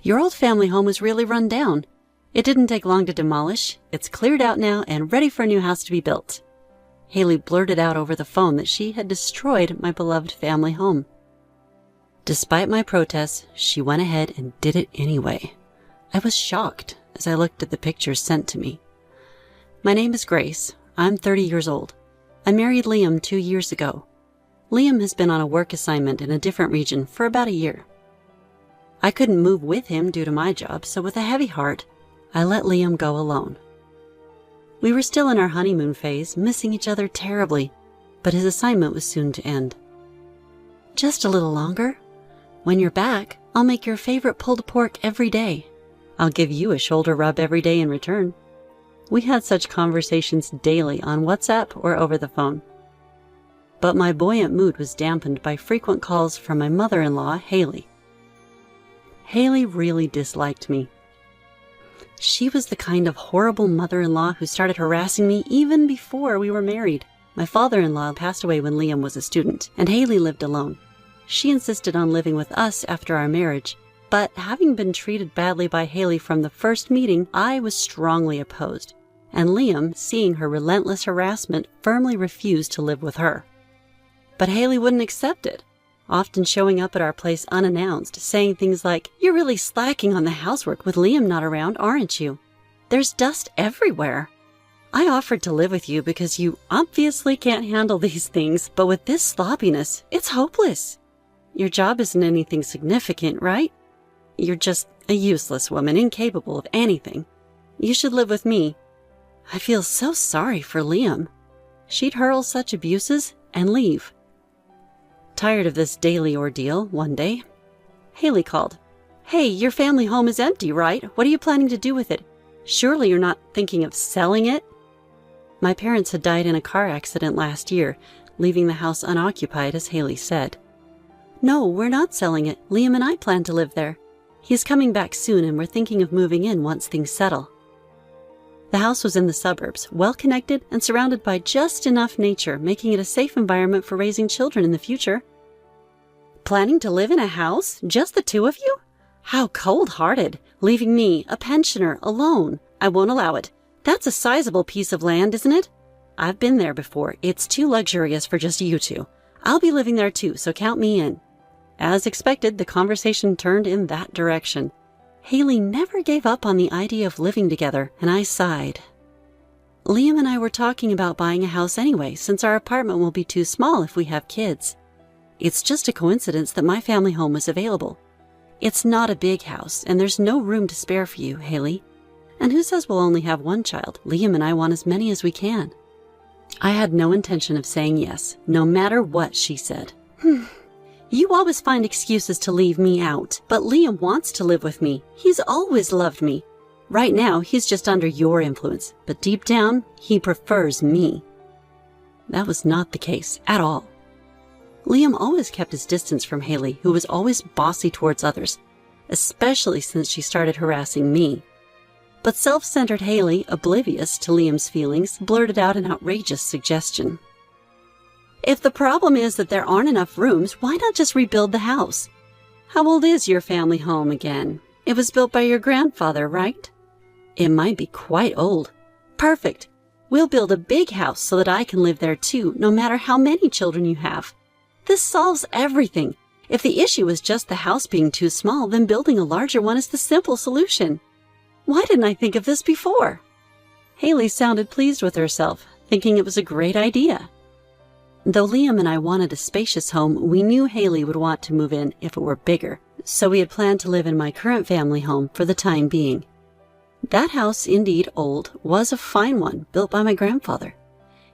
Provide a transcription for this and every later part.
Your old family home was really run down. It didn't take long to demolish. It's cleared out now and ready for a new house to be built." Haley blurted out over the phone that she had destroyed my beloved family home. Despite my protests, she went ahead and did it anyway. I was shocked as I looked at the pictures sent to me. My name is Grace. I'm 30 years old. I married Liam 2 years ago. Liam has been on a work assignment in a different region for about a year. I couldn't move with him due to my job, so with a heavy heart, I let Liam go alone. We were still in our honeymoon phase, missing each other terribly, but his assignment was soon to end. "Just a little longer. When you're back, I'll make your favorite pulled pork every day. I'll give you a shoulder rub every day in return." We had such conversations daily on WhatsApp or over the phone. But my buoyant mood was dampened by frequent calls from my mother-in-law, Haley. Haley really disliked me. She was the kind of horrible mother-in-law who started harassing me even before we were married. My father-in-law passed away when Liam was a student, and Haley lived alone. She insisted on living with us after our marriage, but having been treated badly by Haley from the first meeting, I was strongly opposed, and Liam, seeing her relentless harassment, firmly refused to live with her. But Haley wouldn't accept it, often showing up at our place unannounced, saying things like, "You're really slacking on the housework with Liam not around, aren't you? There's dust everywhere. I offered to live with you because you obviously can't handle these things, but with this sloppiness, it's hopeless. Your job isn't anything significant, right? You're just a useless woman, incapable of anything. You should live with me." I feel so sorry for Liam. She'd hurl such abuses and leave. Tired of this daily ordeal, one day, Haley called. "Hey, your family home is empty, right? What are you planning to do with it? Surely you're not thinking of selling it?" My parents had died in a car accident last year, leaving the house unoccupied, as Haley said. "No, we're not selling it. Liam and I plan to live there. He's coming back soon, and we're thinking of moving in once things settle." The house was in the suburbs, well-connected and surrounded by just enough nature, making it a safe environment for raising children in the future. "Planning to live in a house? Just the two of you? How cold-hearted, leaving me, a pensioner, alone. I won't allow it. That's a sizable piece of land, isn't it? I've been there before. It's too luxurious for just you two. I'll be living there too, so count me in." As expected, the conversation turned in that direction. Haley never gave up on the idea of living together, and I sighed. Liam and I were talking about buying a house anyway, since our apartment will be too small if we have kids. It's just a coincidence that my family home was available. It's not a big house, and there's no room to spare for you, Haley. And who says we'll only have one child? Liam and I want as many as we can. I had no intention of saying yes, no matter what she said. "You always find excuses to leave me out, but Liam wants to live with me. He's always loved me. Right now, he's just under your influence, but deep down, he prefers me." That was not the case at all. Liam always kept his distance from Haley, who was always bossy towards others, especially since she started harassing me. But self-centered Haley, oblivious to Liam's feelings, blurted out an outrageous suggestion. "If the problem is that there aren't enough rooms, why not just rebuild the house? How old is your family home again? It was built by your grandfather, right? It might be quite old. Perfect. We'll build a big house so that I can live there too, no matter how many children you have. This solves everything. If the issue is just the house being too small, then building a larger one is the simple solution. Why didn't I think of this before?" Haley sounded pleased with herself, thinking it was a great idea. Though Liam and I wanted a spacious home, we knew Haley would want to move in if it were bigger, so we had planned to live in my current family home for the time being. That house, indeed old, was a fine one, built by my grandfather.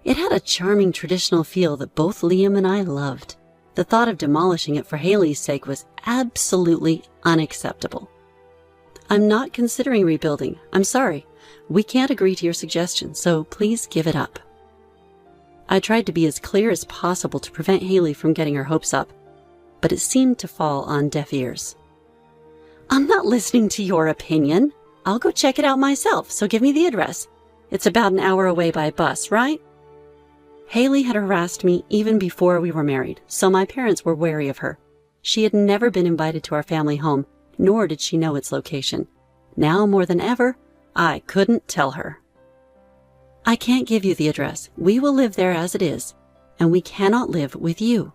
It had a charming traditional feel that both Liam and I loved. The thought of demolishing it for Haley's sake was absolutely unacceptable. "I'm not considering rebuilding. I'm sorry. We can't agree to your suggestion, so please give it up." I tried to be as clear as possible to prevent Haley from getting her hopes up, but it seemed to fall on deaf ears. "I'm not listening to your opinion. I'll go check it out myself, so give me the address. It's about an hour away by bus, right?" Haley had harassed me even before we were married, so my parents were wary of her. She had never been invited to our family home, nor did she know its location. Now more than ever, I couldn't tell her. I can't give you the address. We will live there as it is, and we cannot live with you.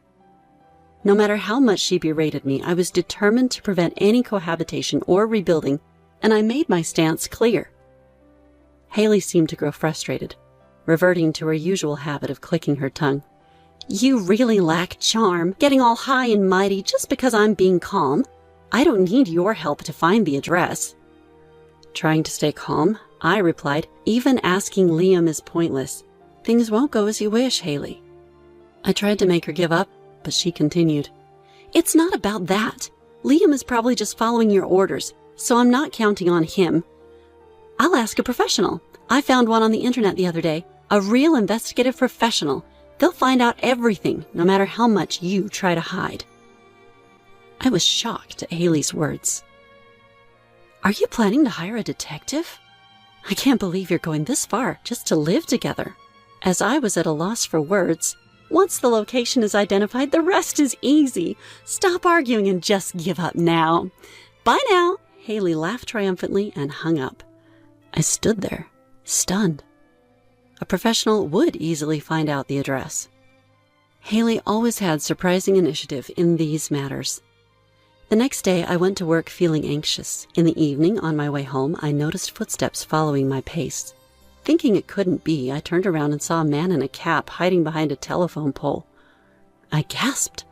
No matter how much she berated me, I was determined to prevent any cohabitation or rebuilding, and I made my stance clear. Haley seemed to grow frustrated, reverting to her usual habit of clicking her tongue. You really lack charm, getting all high and mighty just because I'm being calm. I don't need your help to find the address. Trying to stay calm, I replied, even asking Liam is pointless. Things won't go as you wish, Haley. I tried to make her give up, but she continued. It's not about that. Liam is probably just following your orders, so I'm not counting on him. I'll ask a professional. I found one on the internet the other day, a real investigative professional. They'll find out everything, no matter how much you try to hide. I was shocked at Haley's words. Are you planning to hire a detective? I can't believe you're going this far just to live together. As I was at a loss for words, once the location is identified, the rest is easy. Stop arguing and just give up now. Bye now. Haley laughed triumphantly and hung up. I stood there, stunned. A professional would easily find out the address. Haley always had surprising initiative in these matters. The next day, I went to work feeling anxious. In the evening, on my way home, I noticed footsteps following my pace. Thinking it couldn't be, I turned around and saw a man in a cap hiding behind a telephone pole. I gasped.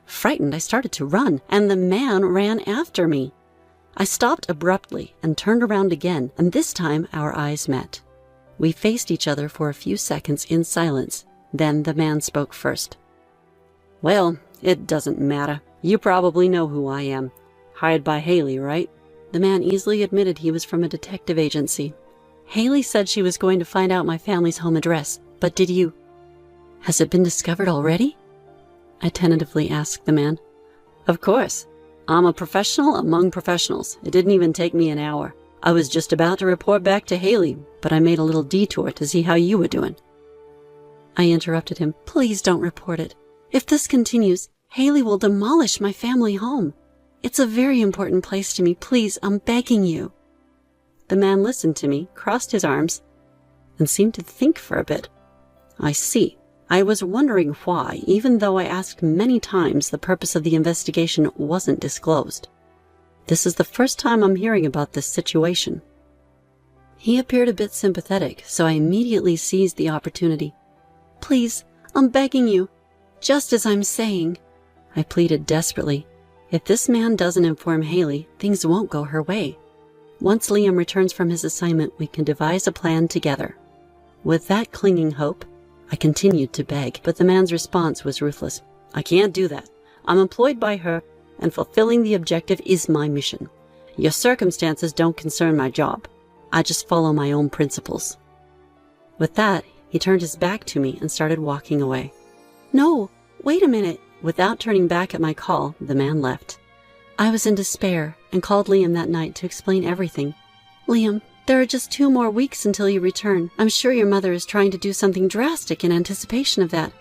Frightened, I started to run, and the man ran after me. I stopped abruptly and turned around again, and this time our eyes met. We faced each other for a few seconds in silence. Then the man spoke first. Well, it doesn't matter. You probably know who I am. Hired by Haley, right? The man easily admitted he was from a detective agency. Haley said she was going to find out my family's home address, but did you? Has it been discovered already? I tentatively asked the man. Of course. I'm a professional among professionals. It didn't even take me an hour. I was just about to report back to Haley, but I made a little detour to see how you were doing. I interrupted him. Please don't report it. If this continues, Haley will demolish my family home. It's a very important place to me. Please, I'm begging you. The man listened to me, crossed his arms, and seemed to think for a bit. I see. I was wondering why, even though I asked many times, the purpose of the investigation wasn't disclosed. This is the first time I'm hearing about this situation. He appeared a bit sympathetic, so I immediately seized the opportunity. Please, I'm begging you. Just as I'm saying, I pleaded desperately. If this man doesn't inform Haley, things won't go her way. Once Liam returns from his assignment, we can devise a plan together. With that clinging hope, I continued to beg, but the man's response was ruthless. I can't do that. I'm employed by her, and fulfilling the objective is my mission. Your circumstances don't concern my job. I just follow my own principles. With that, he turned his back to me and started walking away. No, wait a minute. Without turning back at my call, the man left. I was in despair and called Liam that night to explain everything. Liam, there are just 2 more weeks until you return. I'm sure your mother is trying to do something drastic in anticipation of that.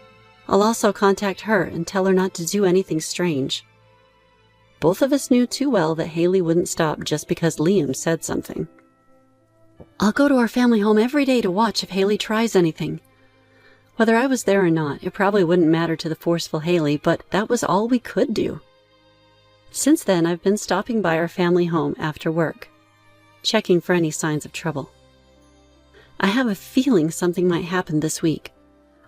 I'll also contact her and tell her not to do anything strange. Both of us knew too well that Haley wouldn't stop just because Liam said something. I'll go to our family home every day to watch if Haley tries anything. Whether I was there or not, it probably wouldn't matter to the forceful Haley, but that was all we could do. Since then, I've been stopping by our family home after work, checking for any signs of trouble. I have a feeling something might happen this week.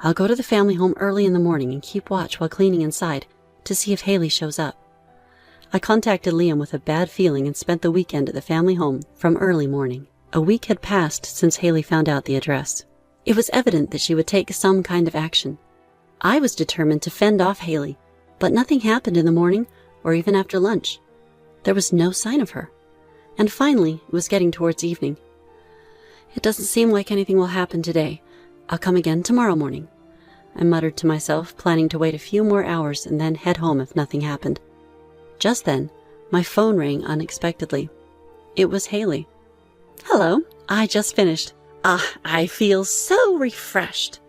I'll go to the family home early in the morning and keep watch while cleaning inside to see if Haley shows up. I contacted Liam with a bad feeling and spent the weekend at the family home from early morning. A week had passed since Haley found out the address. It was evident that she would take some kind of action. I was determined to fend off Haley, but nothing happened in the morning or even after lunch. There was no sign of her. And finally, it was getting towards evening. It doesn't seem like anything will happen today. I'll come again tomorrow morning, I muttered to myself, planning to wait a few more hours and then head home if nothing happened. Just then, my phone rang unexpectedly. It was Haley. Hello, I just finished. I feel so refreshed.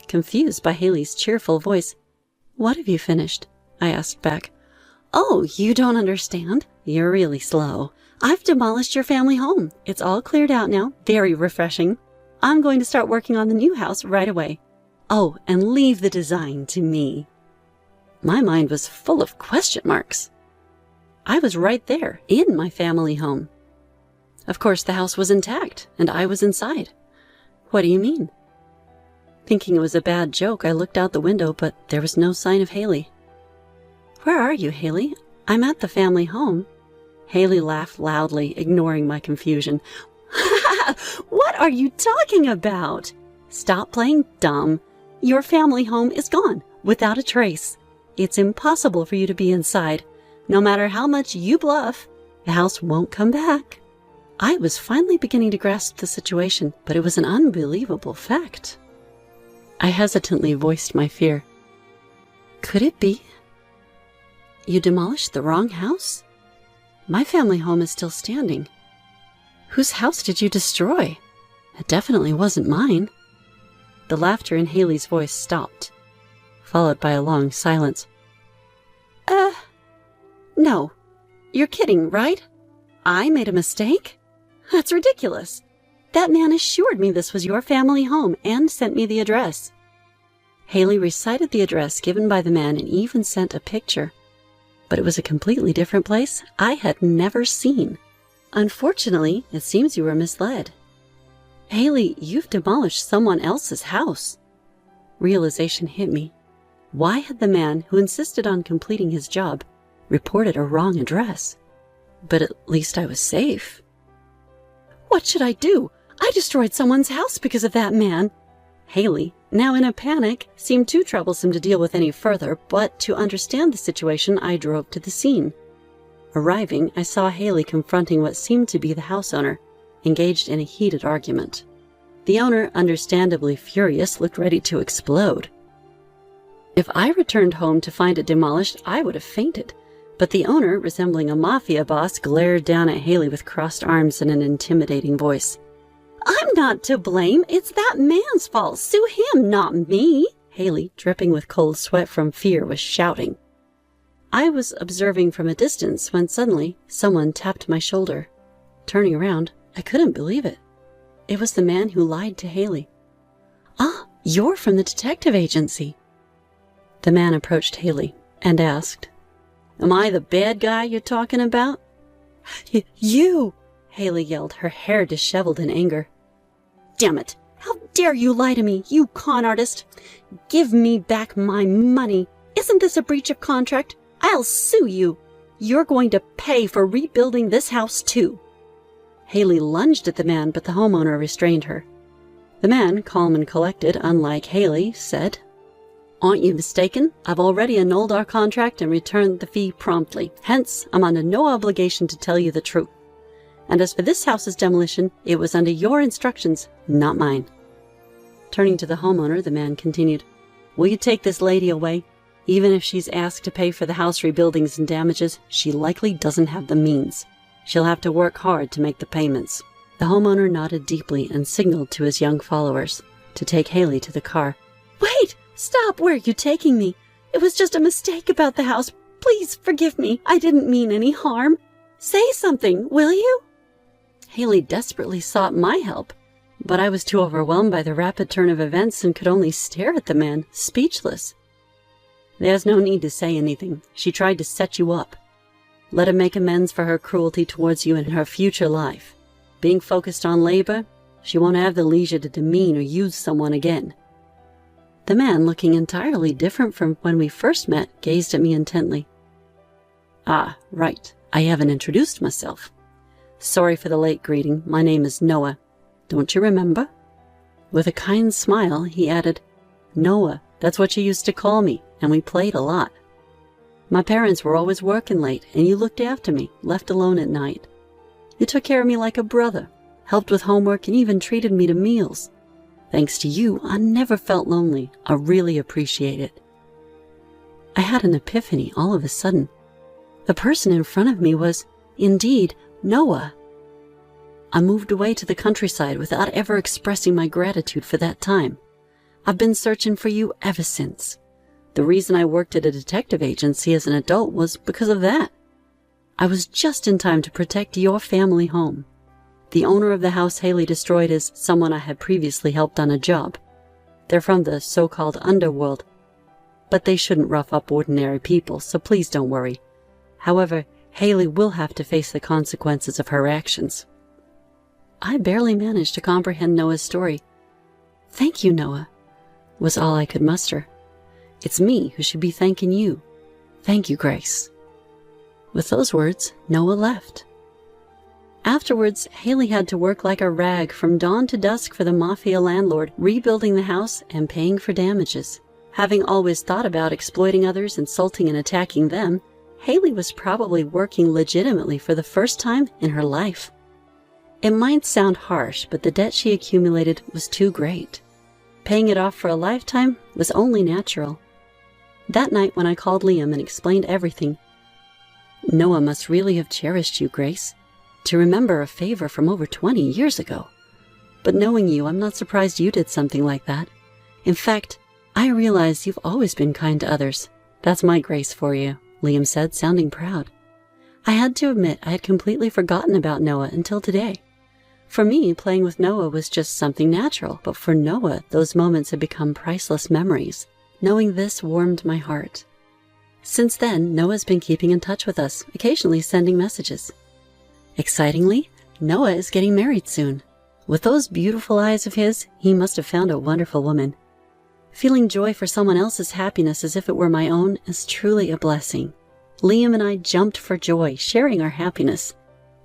Confused by Haley's cheerful voice. What have you finished? I asked back. Oh, you don't understand? You're really slow. I've demolished your family home. It's all cleared out now. Very refreshing. I'm going to start working on the new house right away. Oh, and leave the design to me. My mind was full of question marks. I was right there, in my family home. Of course, the house was intact, and I was inside. What do you mean? Thinking it was a bad joke, I looked out the window, but there was no sign of Haley. Where are you, Haley? I'm at the family home. Haley laughed loudly, ignoring my confusion. What are you talking about? Stop playing dumb. Your family home is gone, without a trace. It's impossible for you to be inside. No matter how much you bluff, the house won't come back. I was finally beginning to grasp the situation, but it was an unbelievable fact. I hesitantly voiced my fear. Could it be? You demolished the wrong house? My family home is still standing. Whose house did you destroy? It definitely wasn't mine. The laughter in Haley's voice stopped, followed by a long silence. No. You're kidding, right? I made a mistake? That's ridiculous. That man assured me this was your family home and sent me the address. Haley recited the address given by the man and even sent a picture. But it was a completely different place I had never seen. Unfortunately, it seems you were misled. Haley, you've demolished someone else's house. Realization hit me. Why had the man who insisted on completing his job reported a wrong address? But at least I was safe. What should I do? I destroyed someone's house because of that man. Haley, now in a panic, seemed too troublesome to deal with any further, but to understand the situation, I drove to the scene. Arriving, I saw Haley confronting what seemed to be the house owner, engaged in a heated argument. The owner, understandably furious, looked ready to explode. If I returned home to find it demolished, I would have fainted. But the owner, resembling a mafia boss, glared down at Haley with crossed arms and an intimidating voice. I'm not to blame. It's that man's fault. Sue him, not me. Haley, dripping with cold sweat from fear, was shouting. I was observing from a distance when suddenly someone tapped my shoulder. Turning around, I couldn't believe it. It was the man who lied to Haley. Ah, you're from the detective agency. The man approached Haley and asked, Am I the bad guy you're talking about? You! Haley yelled, her hair disheveled in anger. Damn it! How dare you lie to me, you con artist! Give me back my money! Isn't this a breach of contract? I'll sue you! You're going to pay for rebuilding this house too! Haley lunged at the man, but the homeowner restrained her. The man, calm and collected, unlike Haley, said, Aren't you mistaken? I've already annulled our contract and returned the fee promptly. Hence, I'm under no obligation to tell you the truth. And as for this house's demolition, it was under your instructions, not mine. Turning to the homeowner, the man continued, Will you take this lady away? Even if she's asked to pay for the house rebuildings and damages, she likely doesn't have the means. She'll have to work hard to make the payments. The homeowner nodded deeply and signaled to his young followers to take Haley to the car. Wait! Stop! Where are you taking me? It was just a mistake about the house. Please forgive me. I didn't mean any harm. Say something, will you? Haley desperately sought my help, but I was too overwhelmed by the rapid turn of events and could only stare at the man, speechless. There's no need to say anything. She tried to set you up. Let her make amends for her cruelty towards you in her future life. Being focused on labor, she won't have the leisure to demean or use someone again. The man, looking entirely different from when we first met, gazed at me intently. Ah, right. I haven't introduced myself. Sorry for the late greeting. My name is Noah. Don't you remember? With a kind smile, he added, Noah, that's what you used to call me, and we played a lot. My parents were always working late, and you looked after me, left alone at night. You took care of me like a brother, helped with homework, and even treated me to meals. Thanks to you, I never felt lonely. I really appreciate it. I had an epiphany all of a sudden. The person in front of me was, indeed, Noah. I moved away to the countryside without ever expressing my gratitude for that time. I've been searching for you ever since. The reason I worked at a detective agency as an adult was because of that. I was just in time to protect your family home. The owner of the house Haley destroyed is someone I had previously helped on a job. They're from the so-called underworld, but they shouldn't rough up ordinary people, so please don't worry. However, Haley will have to face the consequences of her actions. I barely managed to comprehend Noah's story. "Thank you, Noah," was all I could muster. "It's me who should be thanking you. Thank you, Grace." With those words, Noah left. Afterwards, Haley had to work like a rag from dawn to dusk for the mafia landlord, rebuilding the house and paying for damages. Having always thought about exploiting others, insulting and attacking them, Haley was probably working legitimately for the first time in her life. It might sound harsh, but the debt she accumulated was too great. Paying it off for a lifetime was only natural. That night when I called Liam and explained everything, "Noah must really have cherished you, Grace, to remember a favor from over 20 years ago. But knowing you, I'm not surprised you did something like that. In fact, I realize you've always been kind to others. That's my Grace for you," Liam said, sounding proud. I had to admit I had completely forgotten about Noah until today. For me, playing with Noah was just something natural, but for Noah, those moments had become priceless memories. Knowing this warmed my heart. Since then, Noah's been keeping in touch with us, occasionally sending messages. Excitingly, Noah is getting married soon. With those beautiful eyes of his, he must have found a wonderful woman. Feeling joy for someone else's happiness as if it were my own is truly a blessing. Liam and I jumped for joy, sharing our happiness.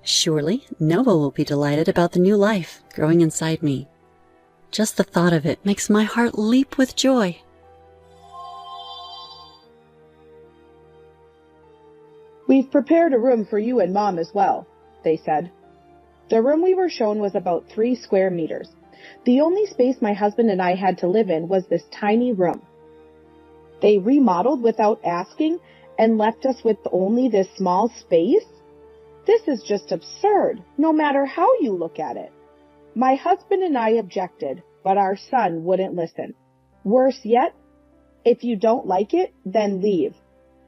Surely, Noah will be delighted about the new life growing inside me. Just the thought of it makes my heart leap with joy. "We've prepared a room for you and Mom as well," they said. The room we were shown was about 3 square meters. The only space my husband and I had to live in was this tiny room. They remodeled without asking and left us with only this small space? This is just absurd, no matter how you look at it. My husband and I objected, but our son wouldn't listen. Worse yet, "If you don't like it, then leave,"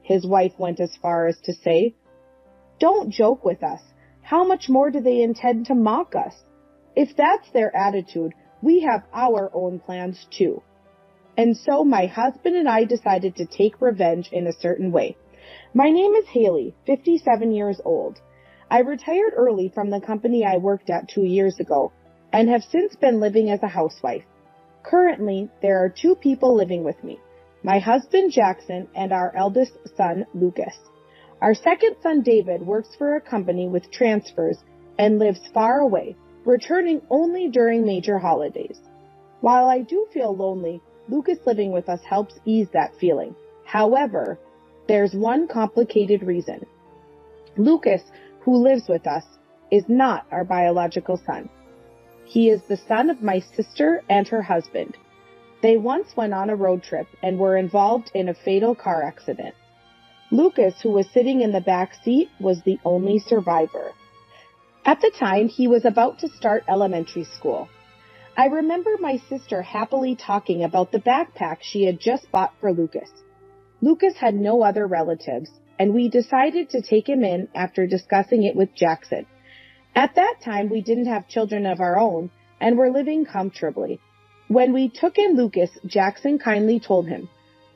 his wife went as far as to say. Don't joke with us. How much more do they intend to mock us? If that's their attitude, we have our own plans too. And so my husband and I decided to take revenge in a certain way. My name is Haley, 57 years old. I retired early from the company I worked at 2 years ago and have since been living as a housewife. Currently, there are 2 people living with me, my husband Jackson and our eldest son Lucas. Our second son David works for a company with transfers and lives far away, returning only during major holidays. While I do feel lonely, Lucas living with us helps ease that feeling. However, there's one complicated reason. Lucas, who lives with us, is not our biological son. He is the son of my sister and her husband. They once went on a road trip and were involved in a fatal car accident. Lucas, who was sitting in the back seat, was the only survivor. At the time, he was about to start elementary school. I remember my sister happily talking about the backpack she had just bought for Lucas. Lucas had no other relatives, and we decided to take him in after discussing it with Jackson. At that time, we didn't have children of our own and were living comfortably. When we took in Lucas, Jackson kindly told him,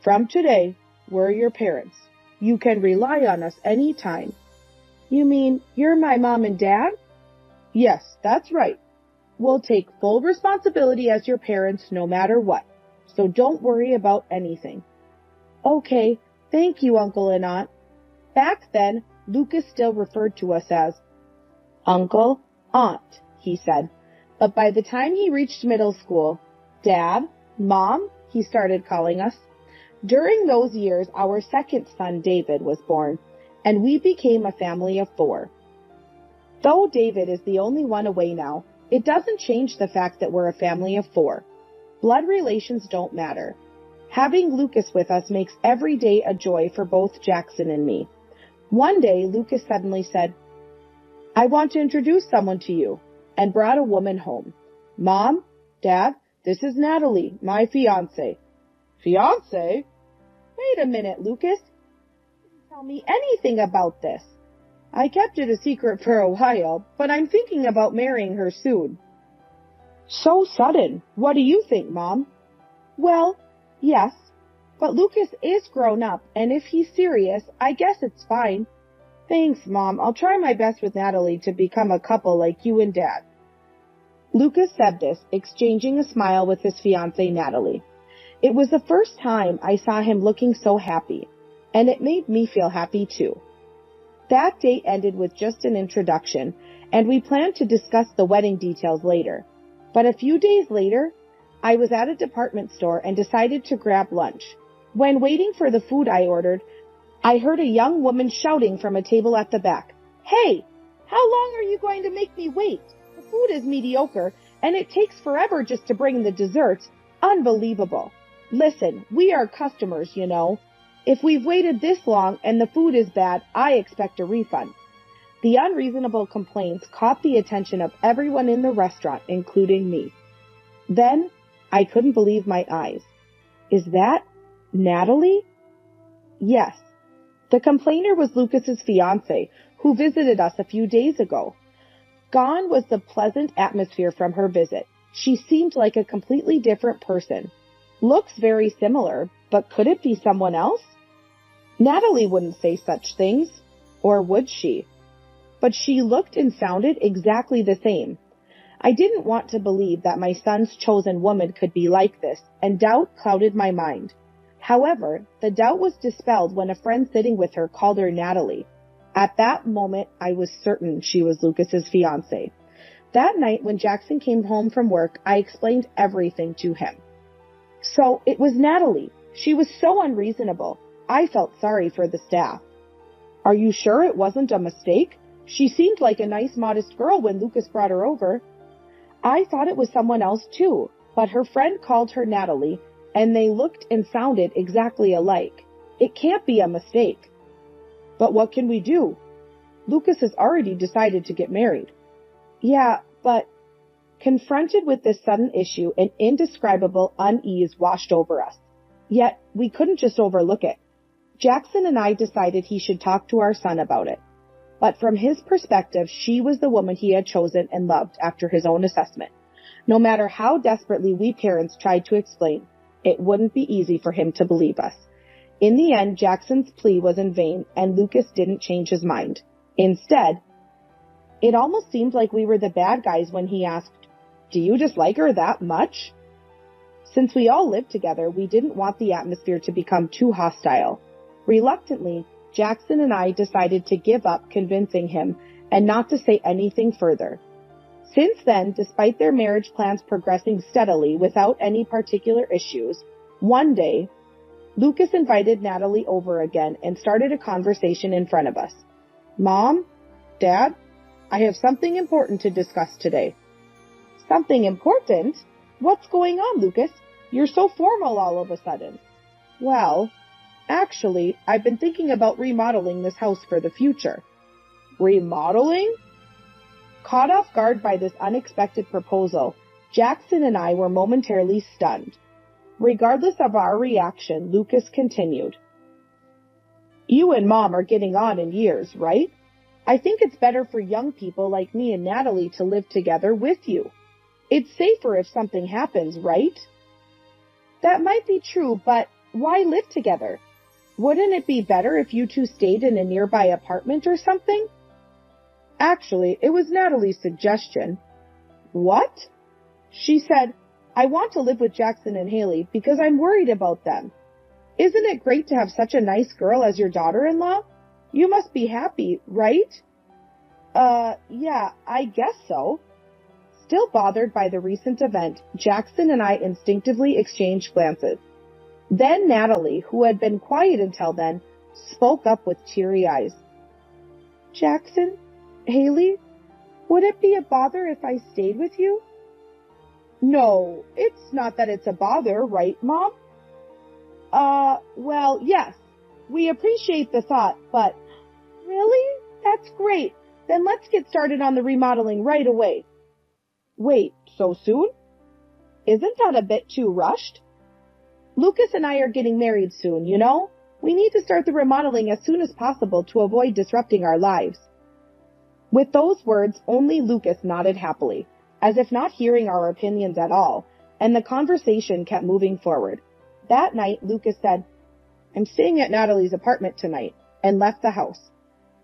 "From today, we're your parents. You can rely on us any time." "You mean you're my mom and dad?" "Yes, that's right. We'll take full responsibility as your parents no matter what, so don't worry about anything." "Okay, thank you, Uncle and Aunt." Back then, Lucas still referred to us as Uncle, Aunt, he said. But by the time he reached middle school, Dad, Mom, he started calling us. During those years, our second son, David, was born, and we became a family of 4. Though David is the only one away now, it doesn't change the fact that we're a family of 4. Blood relations don't matter. Having Lucas with us makes every day a joy for both Jackson and me. One day, Lucas suddenly said, "I want to introduce someone to you," and brought a woman home. "Mom, Dad, this is Natalie, my fiancé." "Fiancé?" Wait a minute, Lucas. You didn't tell me anything about this. I kept it a secret for a while, but I'm thinking about marrying her soon. So sudden. What do you think, Mom? Well, yes, but Lucas is grown up, and if he's serious, I guess it's fine. Thanks, Mom. I'll try my best with Natalie to become a couple like you and Dad. Lucas said this, exchanging a smile with his fiancée, Natalie. It was the first time I saw him looking so happy, and it made me feel happy too. That date ended with just an introduction, and we planned to discuss the wedding details later. But a few days later, I was at a department store and decided to grab lunch. When waiting for the food I ordered, I heard a young woman shouting from a table at the back, "Hey, how long are you going to make me wait? The food is mediocre, and it takes forever just to bring the desserts. Unbelievable. Listen, we are customers, you know. If we've waited this long and the food is bad, I expect a refund." The unreasonable complaints caught the attention of everyone in the restaurant, including me. Then, I couldn't believe my eyes. Is that Natalie? Yes. The complainer was Lucas's fiancée, who visited us a few days ago. Gone was the pleasant atmosphere from her visit. She seemed like a completely different person. Looks very similar, but could it be someone else? Natalie wouldn't say such things, or would she? But she looked and sounded exactly the same. I didn't want to believe that my son's chosen woman could be like this, and doubt clouded my mind. However, the doubt was dispelled when a friend sitting with her called her Natalie. At that moment, I was certain she was Lucas's fiancée. That night, when Jackson came home from work, I explained everything to him. So, it was Natalie. She was so unreasonable. I felt sorry for the staff. Are you sure it wasn't a mistake? She seemed like a nice, modest girl when Lucas brought her over. I thought it was someone else too, but her friend called her Natalie, and they looked and sounded exactly alike. It can't be a mistake. But what can we do? Lucas has already decided to get married. Yeah, but... Confronted with this sudden issue, an indescribable unease washed over us. Yet, we couldn't just overlook it. Jackson and I decided he should talk to our son about it. But from his perspective, she was the woman he had chosen and loved after his own assessment. No matter how desperately we parents tried to explain, it wouldn't be easy for him to believe us. In the end, Jackson's plea was in vain, and Lucas didn't change his mind. Instead, it almost seemed like we were the bad guys when he asked, "Do you dislike her that much?" Since we all lived together, we didn't want the atmosphere to become too hostile. Reluctantly, Jackson and I decided to give up convincing him and not to say anything further. Since then, despite their marriage plans progressing steadily without any particular issues, one day, Lucas invited Natalie over again and started a conversation in front of us. "Mom? Dad? I have something important to discuss today." "Something important? What's going on, Lucas? You're so formal all of a sudden." "Well, actually, I've been thinking about remodeling this house for the future." "Remodeling?" Caught off guard by this unexpected proposal, Jackson and I were momentarily stunned. Regardless of our reaction, Lucas continued. "You and Mom are getting on in years, right? I think it's better for young people like me and Natalie to live together with you. It's safer if something happens, right?" "That might be true, but why live together? Wouldn't it be better if you two stayed in a nearby apartment or something?" "Actually, it was Natalie's suggestion." "What?" "She said, I want to live with Jackson and Haley because I'm worried about them. Isn't it great to have such a nice girl as your daughter-in-law? You must be happy, right?" Yeah, I guess so." Still bothered by the recent event, Jackson and I instinctively exchanged glances. Then Natalie, who had been quiet until then, spoke up with teary eyes. "Jackson, Haley, would it be a bother if I stayed with you?" "No, it's not that it's a bother, right, Mom?" Well, yes. We appreciate the thought, but..." "Really? That's great. Then let's get started on the remodeling right away." "Wait, so soon? Isn't that a bit too rushed?" Lucas and I are getting married soon, you know? We need to start the remodeling as soon as possible to avoid disrupting our lives. With those words, only Lucas nodded happily, as if not hearing our opinions at all, and the conversation kept moving forward. That night, Lucas said, "I'm staying at Natalie's apartment tonight," and left the house.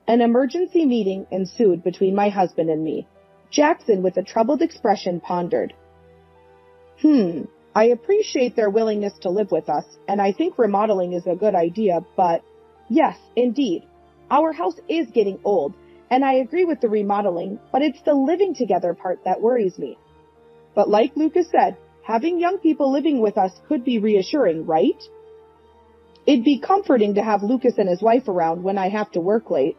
An emergency meeting ensued between my husband and me. Jackson, with a troubled expression, pondered. I appreciate their willingness to live with us, and I think remodeling is a good idea, but yes, indeed. Our house is getting old, and I agree with the remodeling, but it's the living together part that worries me. But like Lucas said, having young people living with us could be reassuring, right? It'd be comforting to have Lucas and his wife around when I have to work late.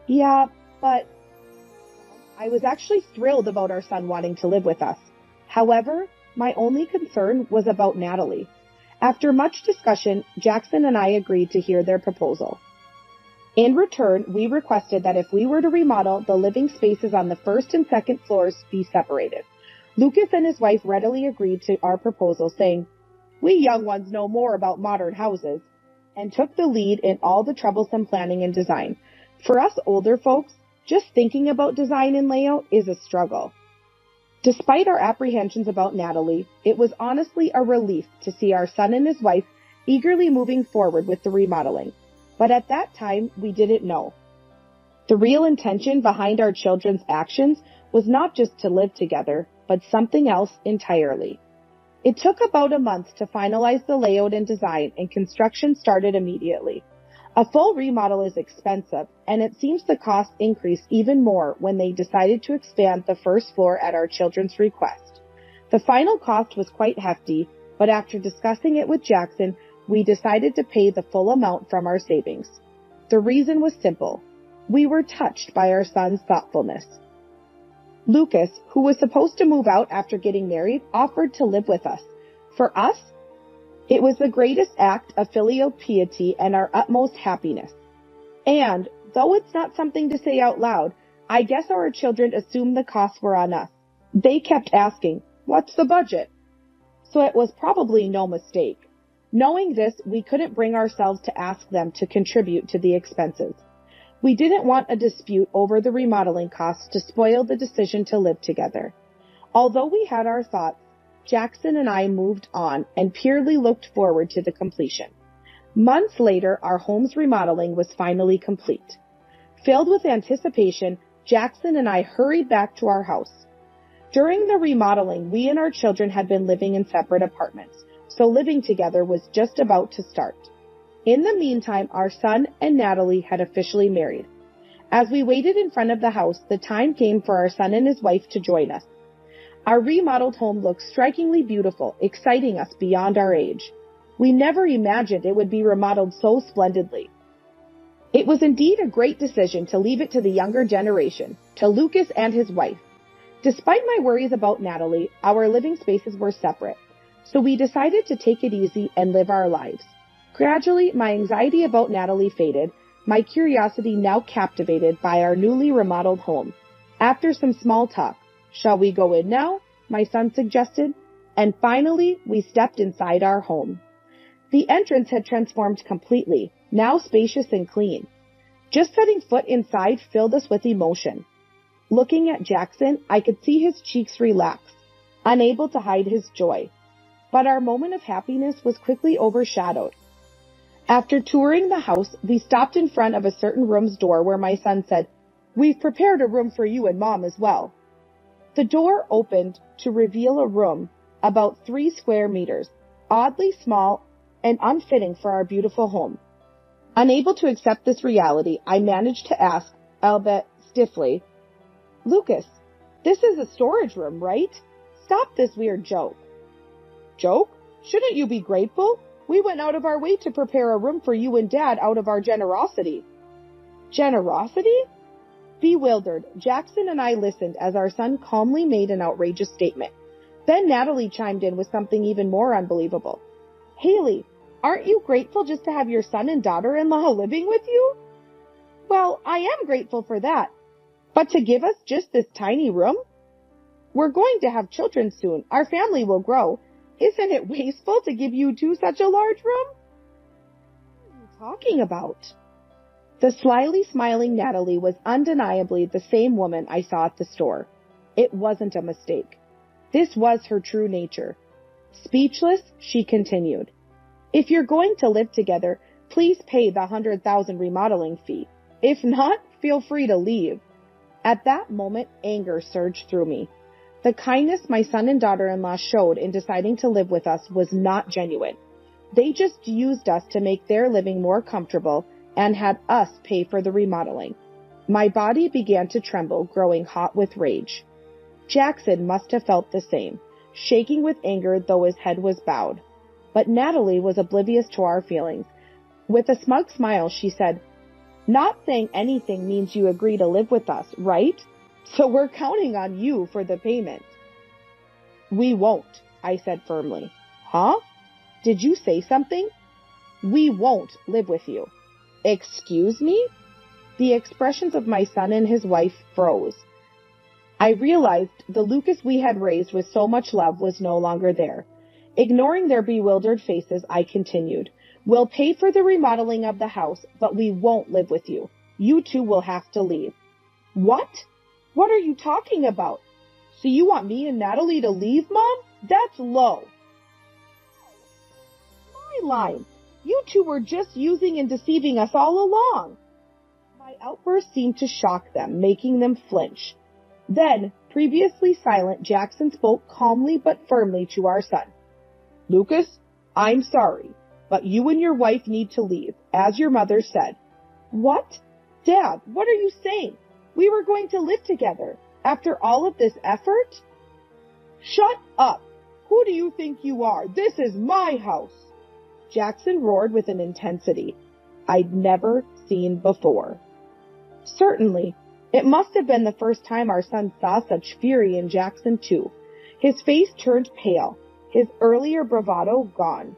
Yeah, but I was actually thrilled about our son wanting to live with us. However, my only concern was about Natalie. After much discussion, Jackson and I agreed to hear their proposal. In return, we requested that if we were to remodel, the living spaces on the first and second floors be separated. Lucas and his wife readily agreed to our proposal, saying, "We young ones know more about modern houses," and took the lead in all the troublesome planning and design. For us older folks, just thinking about design and layout is a struggle. Despite our apprehensions about Natalie, it was honestly a relief to see our son and his wife eagerly moving forward with the remodeling. But at that time, we didn't know. The real intention behind our children's actions was not just to live together, but something else entirely. It took about a month to finalize the layout and design, and construction started immediately. A full remodel is expensive, and it seems the cost increased even more when they decided to expand the first floor at our children's request. The final cost was quite hefty, but after discussing it with Jackson, we decided to pay the full amount from our savings. The reason was simple. We were touched by our son's thoughtfulness. Lucas, who was supposed to move out after getting married, offered to live with us. For us, it was the greatest act of filial piety and our utmost happiness. And, though it's not something to say out loud, I guess our children assumed the costs were on us. They kept asking, "What's the budget?" So it was probably no mistake. Knowing this, we couldn't bring ourselves to ask them to contribute to the expenses. We didn't want a dispute over the remodeling costs to spoil the decision to live together. Although we had our thoughts, Jackson and I moved on and purely looked forward to the completion. Months later, our home's remodeling was finally complete. Filled with anticipation, Jackson and I hurried back to our house. During the remodeling, we and our children had been living in separate apartments, so living together was just about to start. In the meantime, our son and Natalie had officially married. As we waited in front of the house, the time came for our son and his wife to join us. Our remodeled home looked strikingly beautiful, exciting us beyond our age. We never imagined it would be remodeled so splendidly. It was indeed a great decision to leave it to the younger generation, to Lucas and his wife. Despite my worries about Natalie, our living spaces were separate, so we decided to take it easy and live our lives. Gradually, my anxiety about Natalie faded, my curiosity now captivated by our newly remodeled home. After some small talk, "Shall we go in now?" my son suggested, and finally we stepped inside our home. The entrance had transformed completely, now spacious and clean. Just setting foot inside filled us with emotion. Looking at Jackson, I could see his cheeks relax, unable to hide his joy. But our moment of happiness was quickly overshadowed. After touring the house, we stopped in front of a certain room's door where my son said, "We've prepared a room for you and Mom as well." The door opened to reveal a room about 3 square meters, oddly small and unfitting for our beautiful home. Unable to accept this reality, I managed to ask, albeit stiffly, "Lucas, this is a storage room, right? Stop this weird joke." "Joke? Shouldn't you be grateful? We went out of our way to prepare a room for you and Dad out of our generosity." Generosity? Bewildered, Jackson and I listened as our son calmly made an outrageous statement. Then Natalie chimed in with something even more unbelievable. "Haley, aren't you grateful just to have your son and daughter-in-law living with you?" "Well, I am grateful for that. But to give us just this tiny room? We're going to have children soon. Our family will grow. Isn't it wasteful to give you two such a large room? What are you talking about? The slyly smiling Natalie was undeniably the same woman I saw at the store. It wasn't a mistake. This was her true nature. Speechless, she continued. If you're going to live together, please pay the $100,000 remodeling fee. If not, feel free to leave. At that moment, anger surged through me. The kindness my son and daughter-in-law showed in deciding to live with us was not genuine. They just used us to make their living more comfortable and had us pay for the remodeling. My body began to tremble, growing hot with rage. Jackson must have felt the same, shaking with anger though his head was bowed. But Natalie was oblivious to our feelings. With a smug smile, she said, "Not saying anything means you agree to live with us, right? So we're counting on you for the payment." "We won't," I said firmly. "Huh? Did you say something?" "We won't live with you." "Excuse me?" The expressions of my son and his wife froze. I realized the Lucas we had raised with so much love was no longer there. Ignoring their bewildered faces, I continued, "We'll pay for the remodeling of the house, but we won't live with you. You two will have to leave." "What? What are you talking about? So you want me and Natalie to leave, Mom? That's low." "My line. You two were just using and deceiving us all along." My outburst seemed to shock them, making them flinch. Then, previously silent, Jackson spoke calmly but firmly to our son. "Lucas, I'm sorry, but you and your wife need to leave, as your mother said." "What? Dad, what are you saying? We were going to live together. After all of this effort?" "Shut up! Who do you think you are? This is my house!" Jackson roared with an intensity I'd never seen before. Certainly, it must have been the first time our son saw such fury in Jackson, too. His face turned pale, his earlier bravado gone.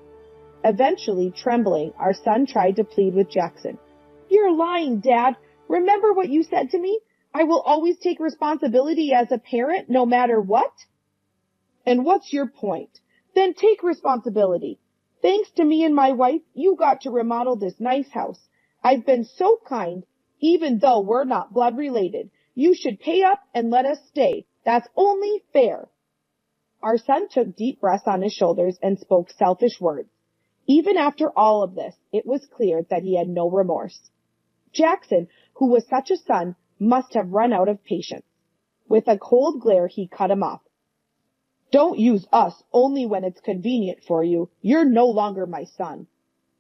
Eventually, trembling, our son tried to plead with Jackson. "You're lying, Dad. Remember what you said to me? I will always take responsibility as a parent, no matter what." "And what's your point? Then take responsibility. Thanks to me and my wife, you got to remodel this nice house. I've been so kind. Even though we're not blood related, you should pay up and let us stay. That's only fair." Our son took deep breaths on his shoulders and spoke selfish words. Even after all of this, it was clear that he had no remorse. Jackson, who was such a son, must have run out of patience. With a cold glare, he cut him off. "Don't use us only when it's convenient for you. You're no longer my son."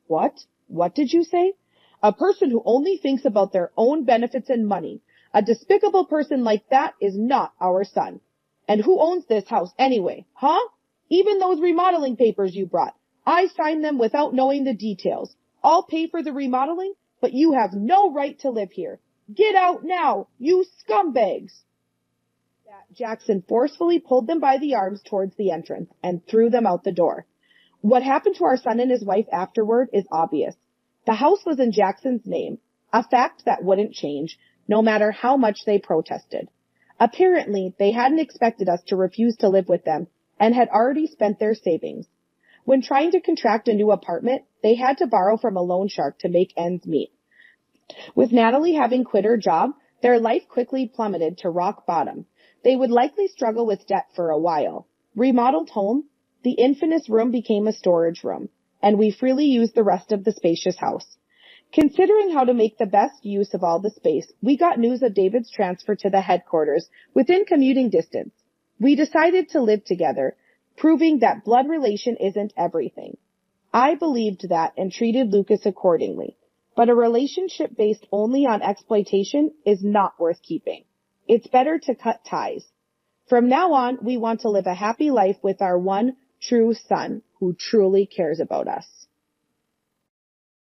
"What? What did you say?" "A person who only thinks about their own benefits and money. A despicable person like that is not our son. And who owns this house anyway, huh? Even those remodeling papers you brought. I signed them without knowing the details. I'll pay for the remodeling, but you have no right to live here. Get out now, you scumbags." Jackson forcefully pulled them by the arms towards the entrance and threw them out the door. What happened to our son and his wife afterward is obvious. The house was in Jackson's name, a fact that wouldn't change, no matter how much they protested. Apparently, they hadn't expected us to refuse to live with them and had already spent their savings. When trying to contract a new apartment, they had to borrow from a loan shark to make ends meet. With Natalie having quit her job, their life quickly plummeted to rock bottom. They would likely struggle with debt for a while. Remodeled home, the infamous room became a storage room, and we freely used the rest of the spacious house. Considering how to make the best use of all the space, we got news of David's transfer to the headquarters within commuting distance. We decided to live together, proving that blood relation isn't everything. I believed that and treated Lucas accordingly, but a relationship based only on exploitation is not worth keeping. It's better to cut ties. From now on, we want to live a happy life with our one true son who truly cares about us.